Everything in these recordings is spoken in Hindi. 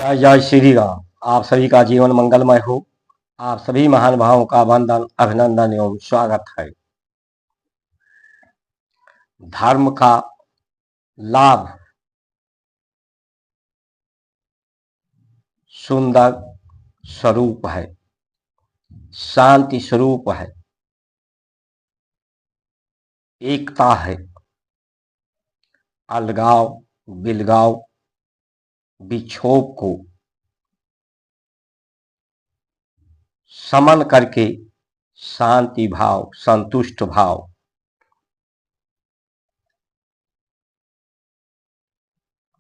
जय जय श्री राम। आप सभी का जीवन मंगलमय हो। आप सभी महानुभावों का वंदन, अभिनंदन एवं स्वागत है। धर्म का लाभ सुंदर स्वरूप है, शांति स्वरूप है, एकता है, अलगाव बिलगाव विक्षोभ को समन करके शांति भाव, संतुष्ट भाव,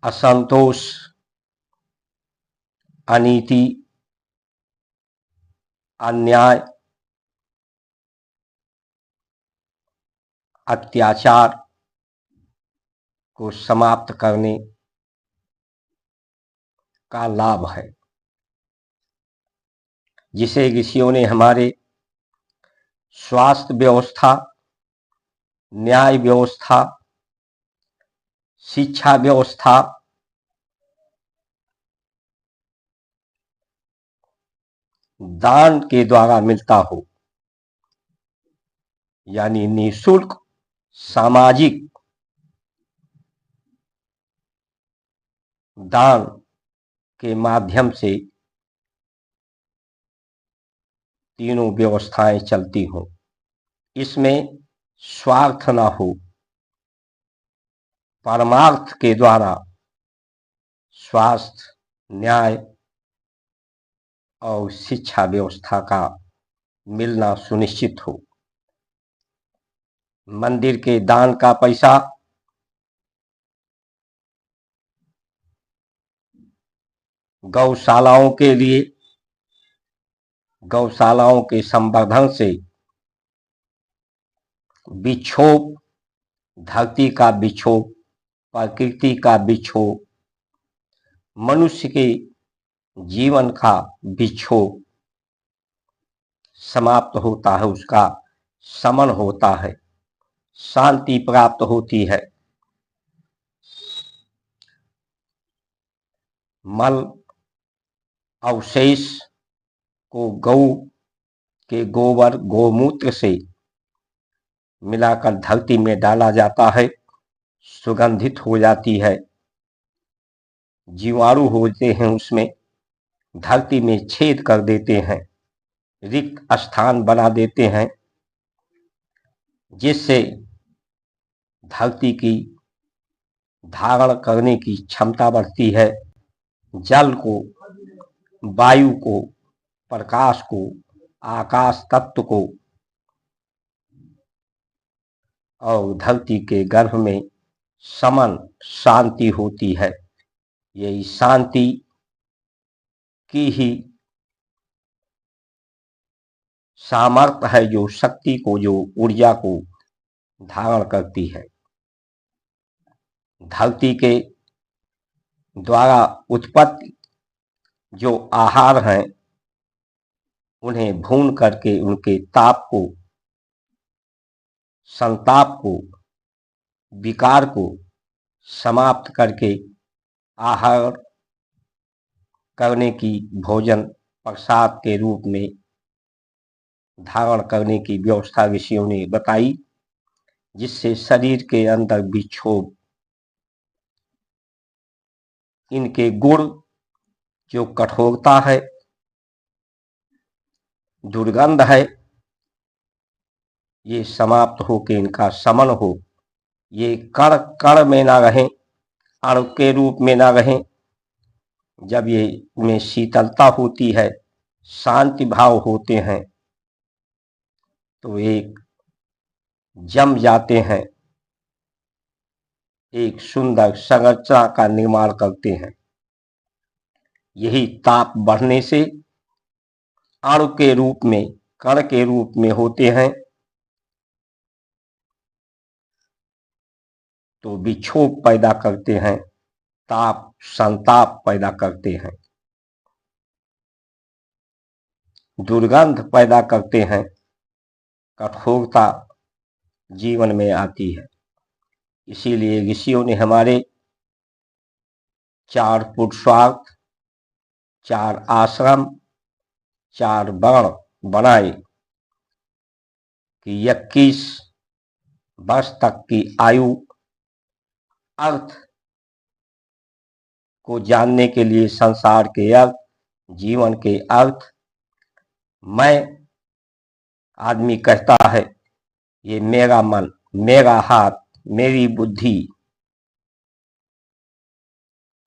असंतोष, अनीति, अन्याय, अत्याचार को समाप्त करने का लाभ है, जिसे ऋषियों ने हमारे स्वास्थ्य व्यवस्था, न्याय व्यवस्था, शिक्षा व्यवस्था, दान के द्वारा मिलता हो, यानी निःशुल्क सामाजिक दान के माध्यम से तीनों व्यवस्थाएं चलती हों। इसमें स्वार्थ न हो, परमार्थ के द्वारा स्वास्थ्य, न्याय और शिक्षा व्यवस्था का मिलना सुनिश्चित हो। मंदिर के दान का पैसा गौशालाओं के लिए, गौशालाओं के संवर्धन से विक्षोभ, धरती का विक्षोभ, प्रकृति का विक्षोभ, मनुष्य के जीवन का विक्षोभ समाप्त होता है, उसका शमन होता है, शांति प्राप्त होती है। मल अवशेष को गौ के गोबर, गोमूत्र से मिलाकर धरती में डाला जाता है, सुगंधित हो जाती है, जीवाणु होते हैं उसमें, धरती में छेद कर देते हैं, रिक्त स्थान बना देते हैं, जिससे धरती की धारण करने की क्षमता बढ़ती है। जल को, वायु को, प्रकाश को, आकाश तत्व को और धरती के गर्भ में समन, शांति होती है। यही शांति की ही सामर्थ्य है, जो शक्ति को, जो ऊर्जा को धारण करती है। धरती के द्वारा उत्पत्ति जो आहार हैं, उन्हें भून करके उनके ताप को, संताप को, विकार को समाप्त करके आहार करने की, भोजन प्रसाद के रूप में धारण करने की व्यवस्था ऋषियों ने बताई, जिससे शरीर के अंदर विक्षोभ, इनके गुण जो कठोरता है, दुर्गंध है, ये समाप्त हो के इनका शमन हो, ये कण कण में ना रहें, अणु के रूप में ना रहें। जब ये में शीतलता होती है, शांति भाव होते हैं, तो एक जम जाते हैं, एक सुंदर संरचना का निर्माण करते हैं। यही ताप बढ़ने से अणु के रूप में, कण के रूप में होते हैं, तो विक्षोभ पैदा करते हैं, ताप संताप पैदा करते हैं, दुर्गंध पैदा करते हैं, कठोरता जीवन में आती है। इसीलिए ऋषियों ने हमारे 4 पुरुषार्थ, 4 आश्रम, 4 वर्ण बनाए कि 21 वर्ष तक की आयु अर्थ को जानने के लिए, संसार के अर्थ, जीवन के अर्थ। मैं आदमी कहता है ये मेरा मन, मेरा हाथ, मेरी बुद्धि।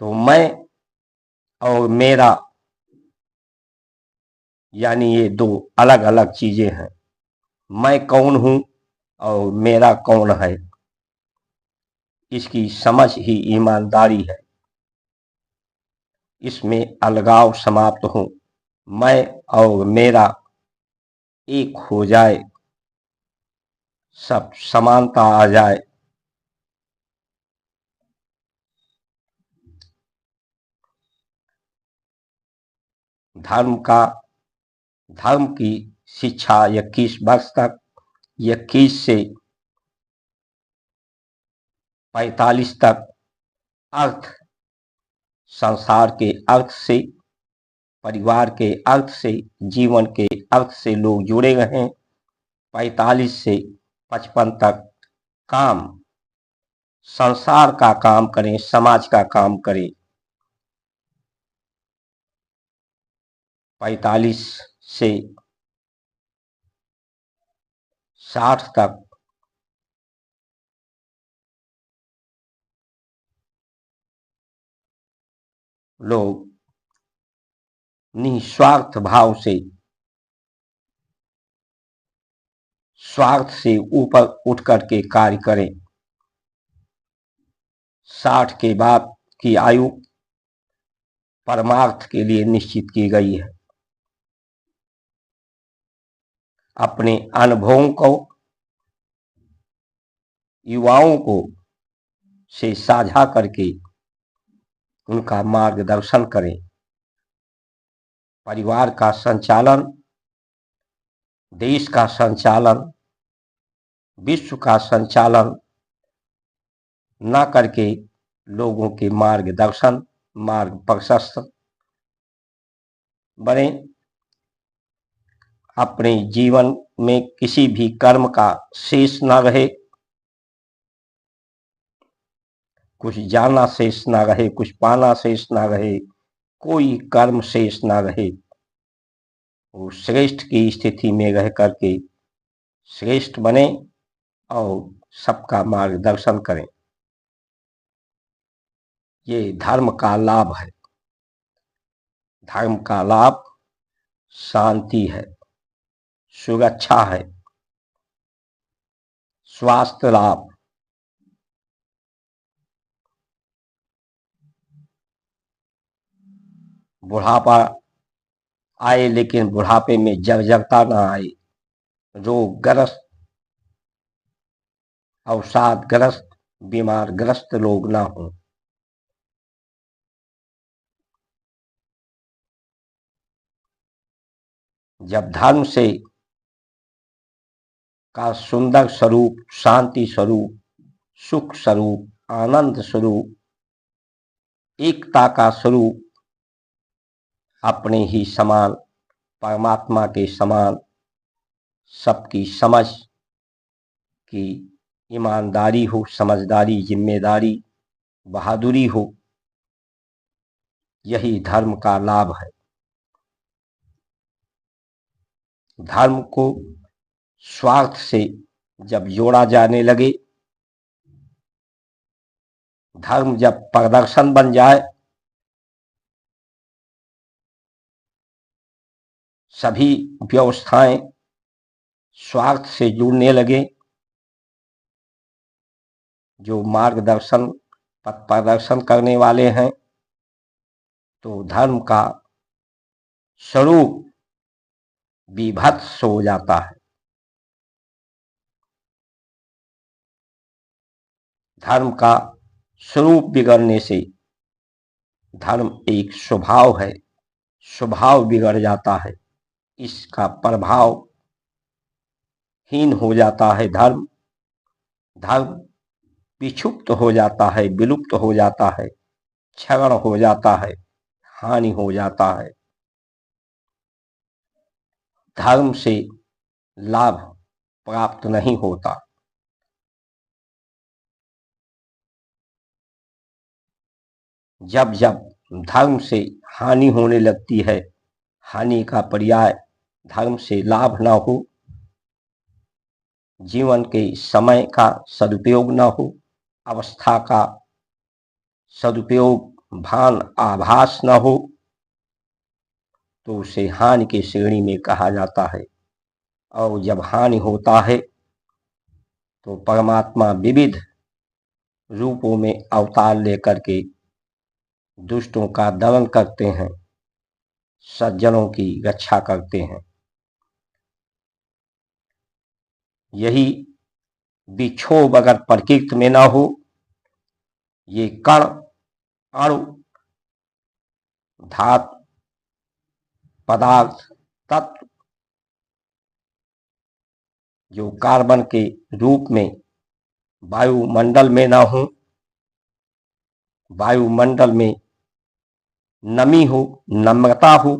तो मैं और मेरा यानी ये दो अलग अलग चीजें हैं। मैं कौन हूं और मेरा कौन है, इसकी समझ ही ईमानदारी है। इसमें अलगाव समाप्त हो, मैं और मेरा एक हो जाए, सब समानता आ जाए। धर्म की शिक्षा 21 वर्ष तक, 21 से 45 तक अर्थ, संसार के अर्थ से, परिवार के अर्थ से, जीवन के अर्थ से लोग जुड़े रहे। 45 से 55 तक काम, संसार का काम करें, समाज का काम करें। 45 से 60 तक लोग निस्वार्थ भाव से, स्वार्थ से ऊपर उठ करके कार्य करें। 60 के बाद की आयु परमार्थ के लिए निश्चित की गई है। अपने अनुभवों को युवाओं को से साझा करके उनका मार्गदर्शन करें। परिवार का संचालन, देश का संचालन, विश्व का संचालन न करके लोगों के मार्गदर्शन, मार्ग प्रशस्त बने। अपने जीवन में किसी भी कर्म का शेष न रहे, कुछ जाना शेष ना रहे, कुछ पाना शेष ना रहे, कोई कर्म शेष ना रहे। वो श्रेष्ठ की स्थिति में रह करके श्रेष्ठ बने और सबका मार्गदर्शन करें। ये धर्म का लाभ है। धर्म का लाभ शांति है, सुरक्षा है, स्वास्थ्य लाभ, बुढ़ापा आए लेकिन बुढ़ापे में जर्जरता ना आए, रोगग्रस्त, अवसादग्रस्त, बीमारग्रस्त लोग ना हों। जब धर्म से का सुंदर स्वरूप, शांति स्वरूप, सुख स्वरूप, आनंद स्वरूप, एकता का स्वरूप, अपने ही समान, परमात्मा के समान, सबकी समझ की ईमानदारी हो, समझदारी, जिम्मेदारी, बहादुरी हो, यही धर्म का लाभ है। धर्म को स्वार्थ से जब जोड़ा जाने लगे, धर्म जब प्रदर्शन बन जाए, सभी व्यवस्थाएं स्वार्थ से जुड़ने लगे, जो मार्गदर्शन पथ प्रदर्शन करने वाले हैं, तो धर्म का स्वरूप विभत्स हो जाता है। धर्म का स्वरूप बिगड़ने से, धर्म एक स्वभाव है, स्वभाव बिगड़ जाता है, इसका प्रभाव हीन हो जाता है। धर्म विक्षुप्त हो जाता है, विलुप्त हो जाता है, क्षरण हो जाता है, हानि हो जाता है। धर्म से लाभ प्राप्त नहीं होता। जब जब धर्म से हानि होने लगती है, हानि का पर्याय धर्म से लाभ न हो, जीवन के समय का सदुपयोग न हो, अवस्था का सदुपयोग भान आभास न हो, तो उसे हानि की श्रेणी में कहा जाता है। और जब हानि होता है तो परमात्मा विविध रूपों में अवतार लेकर के दुष्टों का दमन करते हैं, सज्जनों की रक्षा करते हैं। यही विक्षोभ अगर प्रकृति में ना हो, ये कण अणु धातु पदार्थ तत्व जो कार्बन के रूप में वायुमंडल में ना हो, वायुमंडल में नमी हो, नम्रता हो,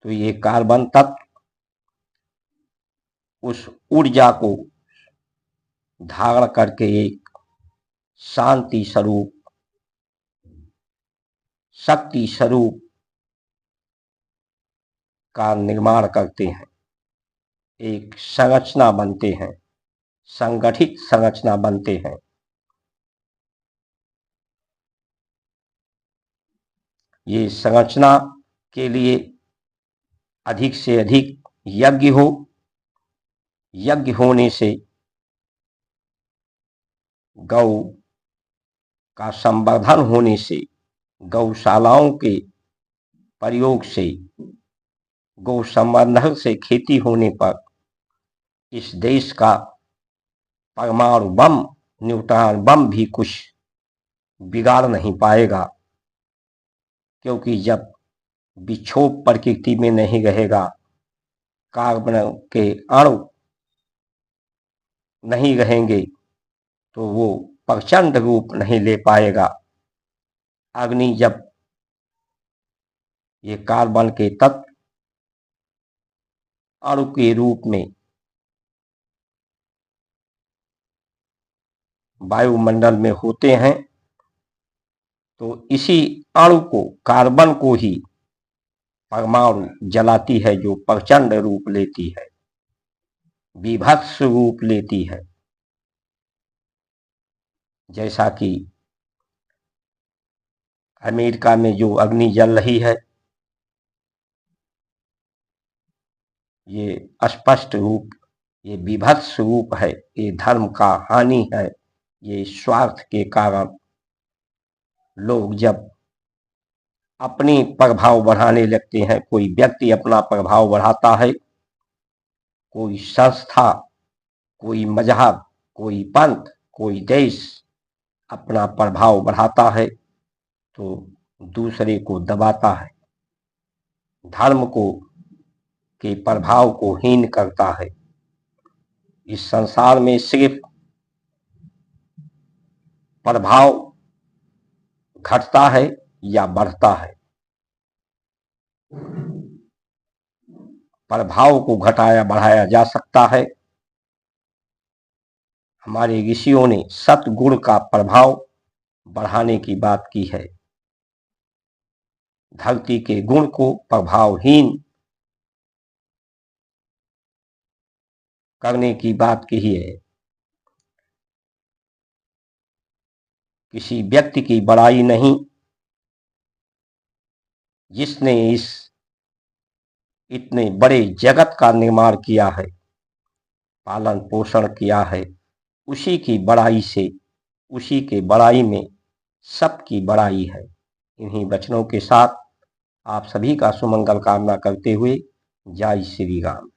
तो ये कार्बन तत्व उस ऊर्जा को धारण करके एक शांति स्वरूप, शक्ति स्वरूप का निर्माण करते हैं, एक संरचना बनते हैं, संगठित संरचना बनते हैं। ये संरचना के लिए अधिक से अधिक यज्ञ हो, यज्ञ होने से गौ का संवर्धन होने से, गौशालाओं के प्रयोग से, गौ संवर्धन से खेती होने पर इस देश का परमाणु बम, न्यूट्रॉन बम भी कुछ बिगाड़ नहीं पाएगा। क्योंकि जब विक्षोभ प्रकृति में नहीं रहेगा, कार्बन के अणु नहीं रहेंगे, तो वो प्रचंड रूप नहीं ले पाएगा। अग्नि जब ये कार्बन के तत्व अणु के रूप में वायुमंडल में होते हैं, तो इसी अणु को, कार्बन को ही परमाणु जलाती है, जो प्रचंड रूप लेती है, विभत्स रूप लेती है। जैसा कि अमेरिका में जो अग्नि जल रही है, ये स्पष्ट रूप, ये विभत्स रूप है, ये धर्म का हानि है। ये स्वार्थ के कारण लोग जब अपनी प्रभाव बढ़ाने लगते हैं, कोई व्यक्ति अपना प्रभाव बढ़ाता है, कोई संस्था, कोई मजहब, कोई पंथ, कोई देश अपना प्रभाव बढ़ाता है, तो दूसरे को दबाता है, धर्म को के प्रभाव को हीन करता है। इस संसार में सिर्फ प्रभाव घटता है या बढ़ता है। प्रभाव को घटाया बढ़ाया जा सकता है। हमारे ऋषियों ने सतगुण का प्रभाव बढ़ाने की बात की है, धरती के गुण को प्रभावहीन करने की बात की है। किसी व्यक्ति की बड़ाई नहीं, जिसने इस इतने बड़े जगत का निर्माण किया है, पालन पोषण किया है, उसी की बड़ाई से, उसी के बड़ाई में सबकी बड़ाई है। इन्हीं वचनों के साथ आप सभी का सुमंगल कामना करते हुए जय श्री राम।